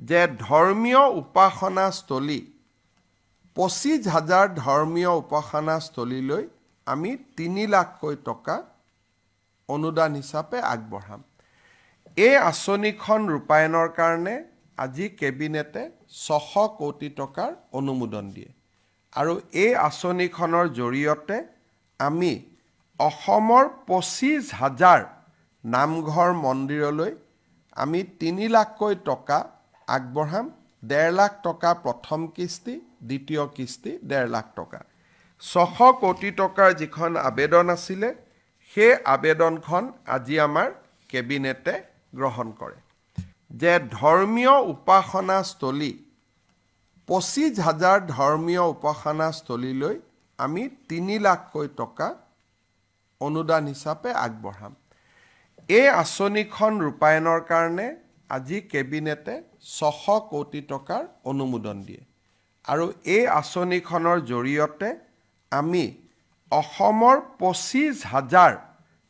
যে ধৰ্মীয় উপাসনাস্থলী 25,000 ধৰ্মীয় উপাসনাস্থলীলৈ আমি 3 লাখকৈ টকা অনুদান হিচাপে আগবঢ়াম। এই আঁচনিখন ৰূপায়ণৰ কাৰণে আজি কেবিনেটে 600 কোটি টকাৰ অনুমোদন দিয়ে আৰু এই আঁচনিখনৰ জৰিয়তে আমি অসমৰ 25,000 নামঘৰ মন্দিৰলৈ আমি 3 লাখকৈ টকা আগবঢ়াম। 1.5 লাখ টকা প্ৰথম কিস্তি, দ্বিতীয় কিস্তি 1.5 লাখ টকা। 600 কোটি টকাৰ যিখন আবেদন আছিলে সেই আবেদনখন আজি আমাৰ কেবিনেটে গ্ৰহণ কৰে যে ধৰ্মীয় উপাসনাস্থলী 25,000 ধৰ্মীয় উপাসনাস্থলীলৈ আমি 3 লাখকৈ টকা অনুদান হিচাপে আগবঢ়াম। এই আঁচনিখন ৰূপায়ণৰ কাৰণে আজি কেবিনেটে 600 কোটি টকাৰ অনুমোদন দিয়ে আৰু এই আঁচনিখনৰ জৰিয়তে আমি অসমৰ 25,000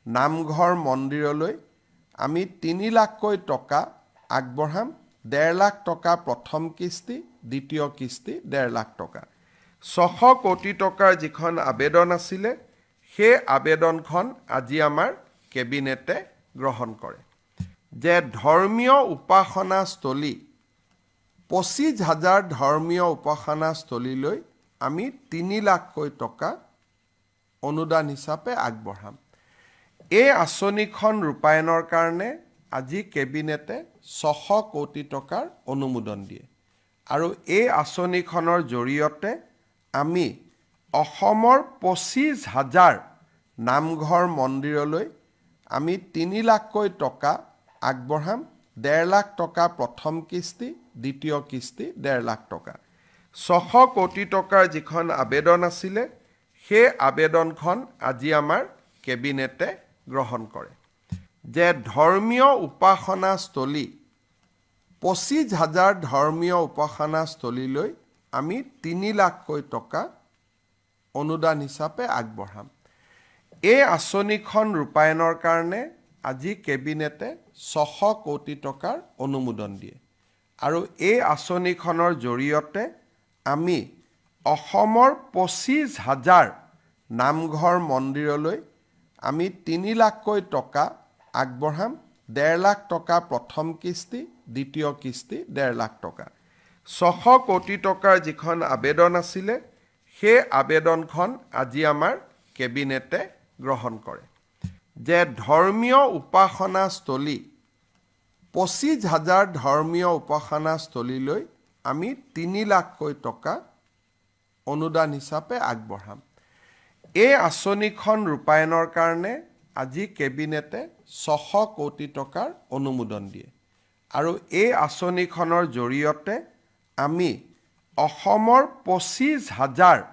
নামঘৰ মন্দিৰলৈ আমি 3 লাখকৈ টকা আগবঢ়াম। 1.5 লাখ টকা প্ৰথম কিস্তি, দ্বিতীয় কিস্তি 1.5 লাখ টকা। 600 কোটি টকাৰ যিখন আবেদন আছিলে সেই আবেদনখন আজি আমাৰ কেবিনেটে গ্ৰহণ কৰে যে ধৰ্মীয় উপাসনাস্থলী 25,000 ধৰ্মীয় উপাসনাস্থলীলৈ আমি 3 লাখকৈ টকা অনুদান হিচাপে আগবঢ়াম। এই আঁচনিখন ৰূপায়ণৰ কাৰণে আজি কেবিনেটে 600 কোটি টকাৰ অনুমোদন দিয়ে আৰু এই আঁচনিখনৰ জৰিয়তে আমি অসমৰ 25,000 নামঘৰ মন্দিৰলৈ আমি 3 লাখকৈ টকা আগবঢ়াম। 1.5 লাখ টকা প্ৰথম কিস্তি, দ্বিতীয় কিস্তি 1.5 লাখ টকা। 600 কোটি টকাৰ যিখন আবেদন আছিলে সেই আবেদনখন আজি আমাৰ কেবিনেটে গ্ৰহণ কৰে যে ধৰ্মীয় উপাসনাস্থলী 25,000 ধৰ্মীয় উপাসনাস্থলীলৈ আমি 3 লাখকৈ টকা অনুদান হিচাপে আগবঢ়াম। এই আঁচনিখন ৰূপায়ণৰ কাৰণে আজি কেবিনেটে 600 কোটি টকাৰ অনুমোদন দিয়ে আৰু এই আঁচনিখনৰ জৰিয়তে আমি অসমৰ 25,000 নামঘৰ মন্দিৰলৈ আমি 3 লাখকৈ টকা আগবঢ়াম। 1.5 লাখ টকা প্ৰথম কিস্তি, দ্বিতীয় কিস্তি 1.5 লাখ টকা। 600 কোটি টকাৰ যিখন আবেদন আছিলে সেই আবেদনখন আজি আমাৰ কেবিনেটে গ্ৰহণ কৰে যে ধৰ্মীয় উপাসনাস্থলী 25,000 ধৰ্মীয় উপাসনাস্থলীলৈ আমি 3 লাখকৈ টকা অনুদান হিচাপে আগবঢ়াম। এই আঁচনিখন ৰূপায়ণৰ কাৰণে আজি কেবিনেটে 600 কোটি টকাৰ অনুমোদন দিয়ে আৰু এই আঁচনিখনৰ জৰিয়তে আমি অসমৰ 25,000